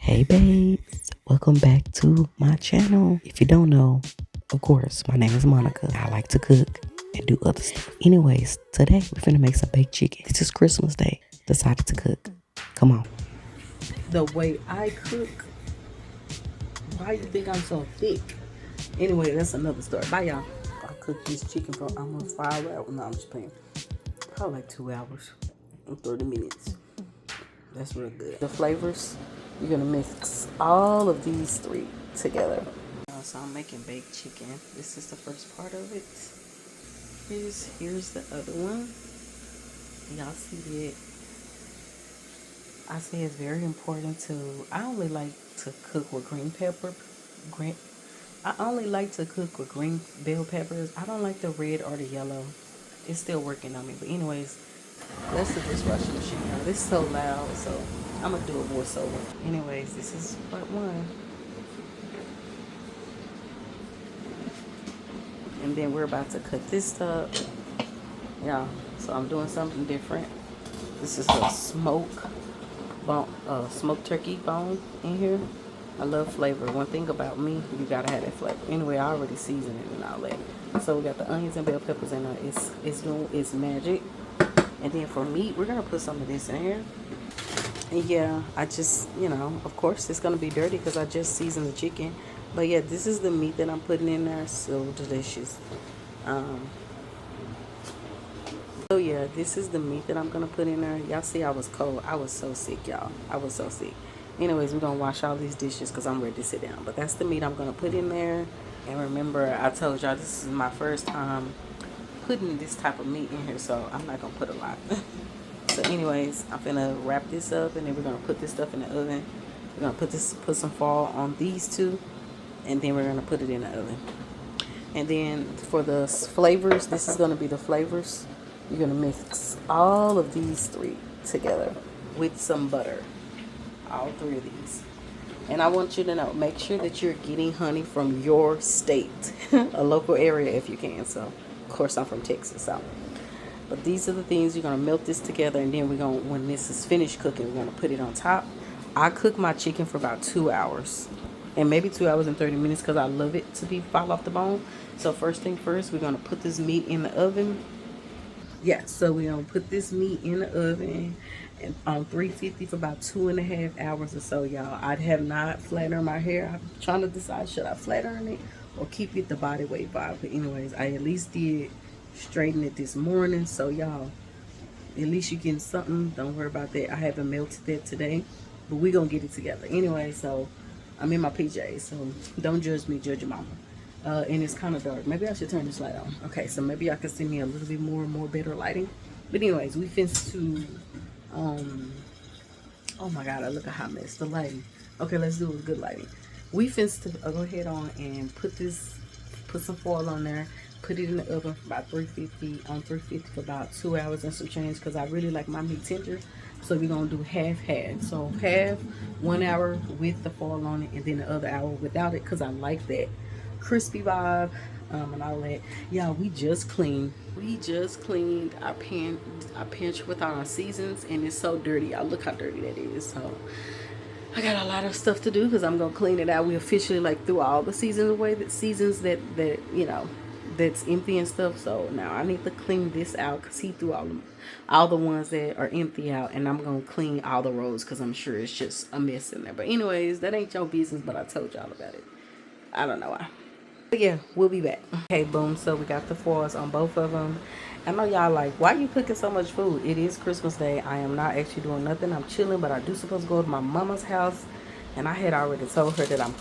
Hey babes, welcome back to my channel. If you don't know, of course, my name is Monica. I like to cook and do other stuff. Anyways, today we're finna make some baked chicken. This is Christmas Day. Decided to cook. Come on. The way I cook, why you think I'm so thick? Anyway, that's another story. Bye y'all. I cooked this chicken for almost 5 hours. No, I'm just playing. Probably like 2 hours and 30 minutes. That's real good. The flavors, you're gonna mix all of these three together. So I'm making baked chicken. This is the first part of it. Here's the other one. Y'all see it. I say it's very important to, I only like to cook with green pepper. I only like to cook with green bell peppers. I don't like the red or the yellow. It's still working on me. But anyways, let's do this washing machine. This is so loud, so I'm gonna do a voiceover. Anyways, this is part one. And then we're about to cut this up. Yeah, so I'm doing something different. This is a smoked turkey bone in here. I love flavor. One thing about me, you gotta have that flavor. Anyway, I already seasoned it and all that. So we got the onions and bell peppers in there. It's doing its magic. And then for meat, we're gonna put some of this in here. And yeah, I just, of course it's gonna be dirty because I just seasoned the chicken. But yeah, this is the meat that I'm putting in there. So delicious. So yeah, this is the meat that I'm gonna put in there. Y'all see I was cold. I was so sick, y'all. I was so sick. Anyways, we're gonna wash all these dishes because I'm ready to sit down. But that's the meat I'm gonna put in there. And remember, I told y'all this is my first time putting this type of meat in here, so I'm not gonna put a lot. So anyways, I'm gonna wrap this up and then we're gonna put this stuff in the oven. We're gonna put some foil on these two, and then we're gonna put it in the oven. And then for the flavors, this is gonna be the flavors. You're gonna mix all of these three together with some butter. All three of these. And I want you to know, make sure that you're getting honey from your state, a local area if you can. So, of course, I'm from Texas, so. But these are the things, you're gonna melt this together, and then when this is finished cooking, we're gonna put it on top. I cook my chicken for about 2 hours, and maybe 2 hours and 30 minutes because I love it to fall off the bone. So first thing first, we're gonna put this meat in the oven. Yeah, so we're gonna put this meat in the oven and on 350 for about 2.5 hours or so, y'all. I have not flattened my hair. I'm trying to decide, should I flatten it or keep it the body weight vibe. But anyways, I at least did straighten it this morning. So y'all, at least you getting something. Don't worry about that. I haven't melted that today, but we gonna get it together. Anyway, so I'm in my PJs, so don't judge me, judge your mama. And it's kind of dark. Maybe I should turn this light on. Okay, so maybe I can see me a little bit more better lighting. But anyways, we finished to, oh my God, I look a hot mess. The lighting. Okay, let's do it with good lighting. We finished to go ahead on and put some foil on there. Put it in the oven for about 350 for about 2 hours and some change because I really like my meat tender. So we're gonna do half. So half 1 hour with the foil on it, and then the other hour without it because I like that crispy vibe, and all that. Yeah, we just cleaned our pinch with our seasons, and it's so dirty. Y'all look how dirty that is. So I got a lot of stuff to do because I'm gonna clean it out. We officially threw all the seasons away, that's empty and stuff. So now I need to clean this out because he threw all the ones that are empty out, and I'm gonna clean all the rows because I'm sure it's just a mess in there. But anyways, that ain't your business, but I told y'all about it. I don't know why. But yeah, we'll be back. Okay, boom. So we got the foils on both of them. I know y'all like, why you cooking so much food? It is Christmas Day. I am not actually doing nothing. I'm chilling, but I do supposed to go to my mama's house, and I had already told her that I'm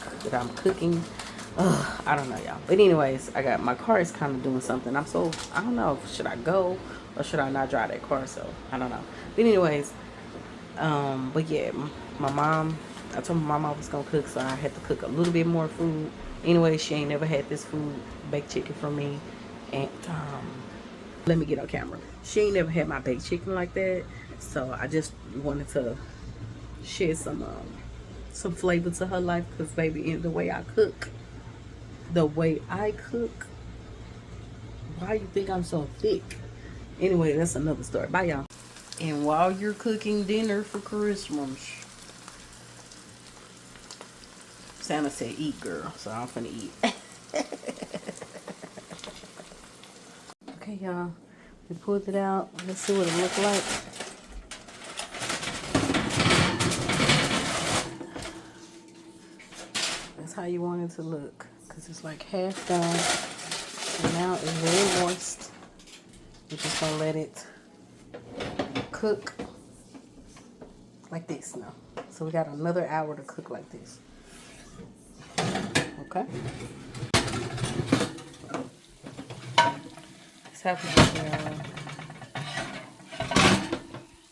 cooking. I don't know, y'all. But anyways, my car is kind of doing something. I don't know, should I go or should I not drive that car? So I don't know. But anyways, but yeah, I told my mom I was gonna cook, so I had to cook a little bit more food. Anyway, she ain't never had this food, baked chicken, from me. And let me get on camera. She ain't never had my baked chicken like that, so I just wanted to share some flavor to her life. Cause baby, in the way I cook, why you think I'm so thick? Anyway, that's another story. Bye, y'all. And while you're cooking dinner for Christmas, Santa said eat, girl, so I'm finna eat. Okay, y'all. We pulled it out. Let's see what it looked like. That's how you want it to look. Because it's like half done. And now it's very moist. We're just going to let it cook like this now. So we got another hour to cook like this. Okay? That's how we do it.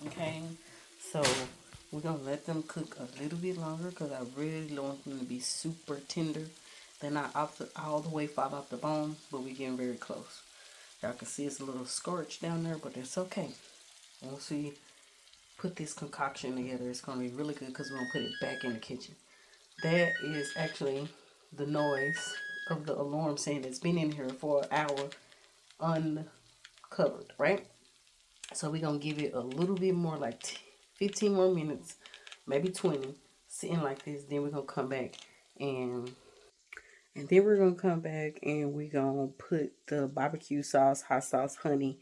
Okay? So we're going to let them cook a little bit longer because I really don't want them to be super tender. They're not all the way fall off the bone, but we're getting very close. Y'all can see it's a little scorched down there, but it's okay. Once we put this concoction together, it's going to be really good because we're going to put it back in the kitchen. That is actually the noise of the alarm saying it's been in here for an hour uncovered, right? So we're going to give it a little bit more, like 15 more minutes, maybe 20, sitting like this. Then we're going to come back and then we're going to come back and we're going to put the barbecue sauce, hot sauce, honey,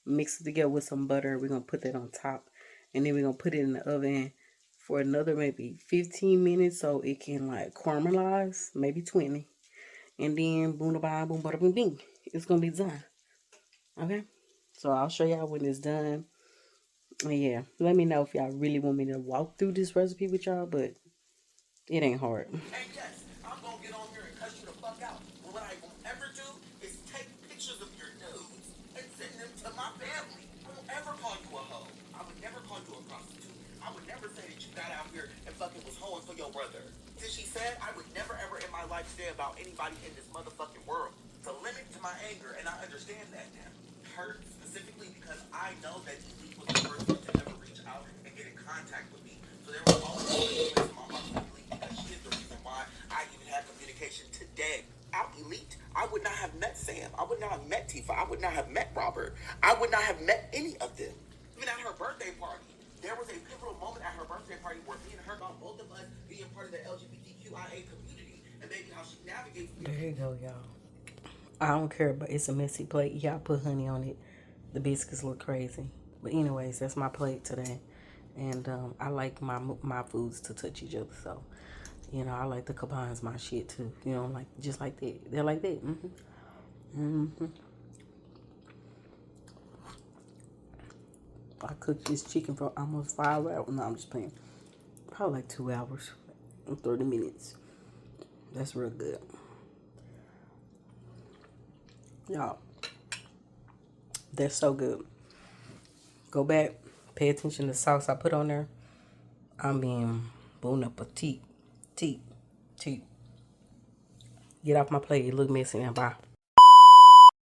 mix it together with some butter. We're going to put that on top. And then we're going to put it in the oven for another maybe 15 minutes so it can like caramelize, maybe 20. And then boom, ba boom, bada, boom, bing. It's going to be done. Okay? So I'll show y'all when it's done. And yeah, let me know if y'all really want me to walk through this recipe with y'all, but it ain't hard. And yes, I'm going to get on here and cuss you the fuck out. But what I won't ever do is take pictures of your nudes and send them to my family. I won't ever call you a hoe. I would never call you a prostitute. I would never say that you got out here and fucking was hoeing for your brother. Since she said, I would never ever in my life say about anybody in this motherfucking world. It's a limit to my anger, and I understand that now. Hurt specifically because I know that Elite was the first one to ever reach out and get in contact with me. So there was always a place in my heart for Elite because she is the reason why I even had communication today. Out Elite, I would not have met Sam. I would not have met Tifa. I would not have met Robert. I would not have met any of them. Even at her birthday party, there was a pivotal moment at her birthday party where me and her got both of us being part of the LGBTQIA community and maybe how she navigates. There you go, y'all. I don't care, but it's a messy plate. Y'all put honey on it. The biscuits look crazy. But anyways, that's my plate today. And I like my foods to touch each other. So, you know, I like to combine my shit too. You know, like just like that. They're like that. I cooked this chicken for almost 5 hours. No, I'm just playing. Probably like 2 hours and 30 minutes. That's real good. Y'all, that's so good. Go back, pay attention to the sauce I put on there. I'm being bon appetit. Teat. Get off my plate. It look messy now. Bye.